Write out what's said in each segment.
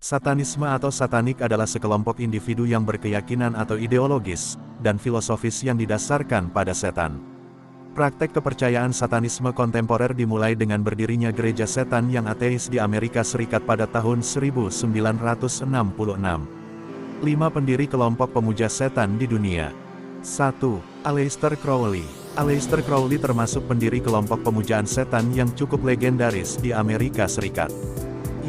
Satanisme atau satanik adalah sekelompok individu yang berkeyakinan atau ideologis, dan filosofis yang didasarkan pada setan. Praktek kepercayaan satanisme kontemporer dimulai dengan berdirinya gereja setan yang ateis di Amerika Serikat pada tahun 1966. 5 pendiri kelompok pemuja setan di dunia. 1. Aleister Crowley. Aleister Crowley termasuk pendiri kelompok pemujaan setan yang cukup legendaris di Amerika Serikat.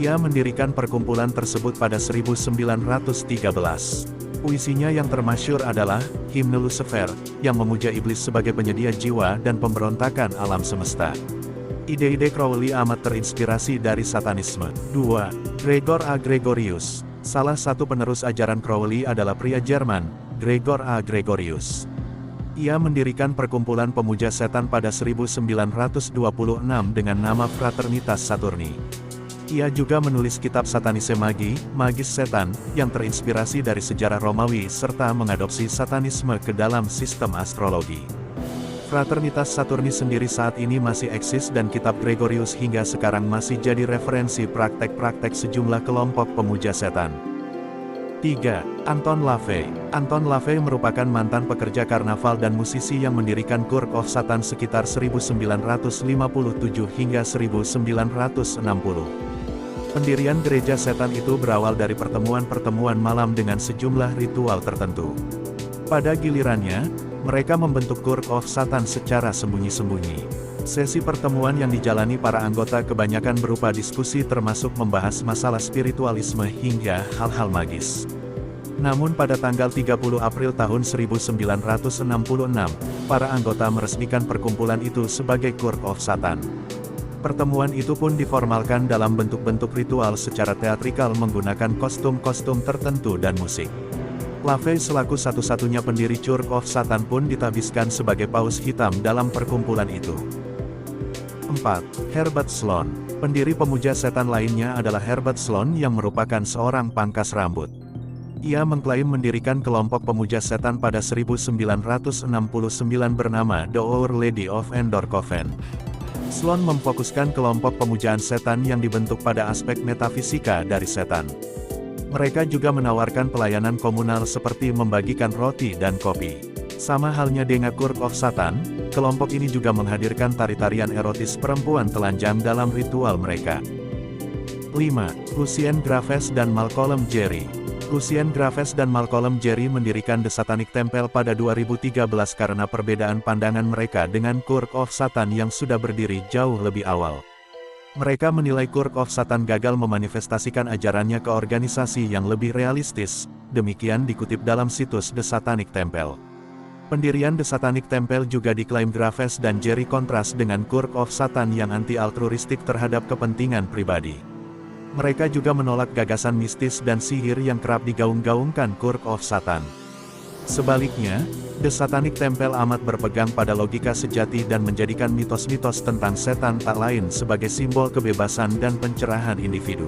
Ia mendirikan perkumpulan tersebut pada 1913. Puisinya yang termasyhur adalah Himne Lucifer, yang memuja iblis sebagai penyedia jiwa dan pemberontakan alam semesta. Ide-ide Crowley amat terinspirasi dari satanisme. 2. Gregor A. Gregorius. Salah satu penerus ajaran Crowley adalah pria Jerman, Gregor A. Gregorius. Ia mendirikan perkumpulan pemuja setan pada 1926 dengan nama Fraternitas Saturni. Ia juga menulis kitab Satanisme Magis Setan, yang terinspirasi dari sejarah Romawi serta mengadopsi satanisme ke dalam sistem astrologi. Fraternitas Saturni sendiri saat ini masih eksis dan kitab Gregorius hingga sekarang masih jadi referensi praktek-praktek sejumlah kelompok pemuja setan. 3. Anton LaVey. Anton LaVey merupakan mantan pekerja karnaval dan musisi yang mendirikan Church of Satan sekitar 1957 hingga 1960. Pendirian gereja setan itu berawal dari pertemuan-pertemuan malam dengan sejumlah ritual tertentu. Pada gilirannya, mereka membentuk Church of Satan secara sembunyi-sembunyi. Sesi pertemuan yang dijalani para anggota kebanyakan berupa diskusi termasuk membahas masalah spiritualisme hingga hal-hal magis. Namun pada tanggal 30 April tahun 1966, para anggota meresmikan perkumpulan itu sebagai Church of Satan. Pertemuan itu pun diformalkan dalam bentuk-bentuk ritual secara teatrikal menggunakan kostum-kostum tertentu dan musik. LaVey selaku satu-satunya pendiri Church of Satan pun ditabiskan sebagai paus hitam dalam perkumpulan itu. 4. Herbert Sloan. Pendiri pemuja setan lainnya adalah Herbert Sloan yang merupakan seorang pangkas rambut. Ia mengklaim mendirikan kelompok pemuja setan pada 1969 bernama The Our Lady of Endor Coven. Sloan memfokuskan kelompok pemujaan setan yang dibentuk pada aspek metafisika dari setan. Mereka juga menawarkan pelayanan komunal seperti membagikan roti dan kopi. Sama halnya dengan Church of Satan, kelompok ini juga menghadirkan tari-tarian erotis perempuan telanjang dalam ritual mereka. 5. Lucien Graves dan Malcolm Jerry. Lucien Graves dan Malcolm Jerry mendirikan The Satanic Temple pada 2013 karena perbedaan pandangan mereka dengan Church of Satan yang sudah berdiri jauh lebih awal. Mereka menilai Church of Satan gagal memanifestasikan ajarannya ke organisasi yang lebih realistis, demikian dikutip dalam situs The Satanic Temple. Pendirian The Satanic Temple juga diklaim Graves dan Jerry kontras dengan Church of Satan yang anti-altruistik terhadap kepentingan pribadi. Mereka juga menolak gagasan mistis dan sihir yang kerap digaung-gaungkan Church of Satan. Sebaliknya, The Satanic Temple amat berpegang pada logika sejati dan menjadikan mitos-mitos tentang setan tak lain sebagai simbol kebebasan dan pencerahan individu.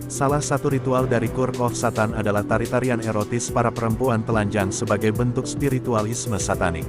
Salah satu ritual dari Church of Satan adalah tari-tarian erotis para perempuan telanjang sebagai bentuk spiritualisme satanik.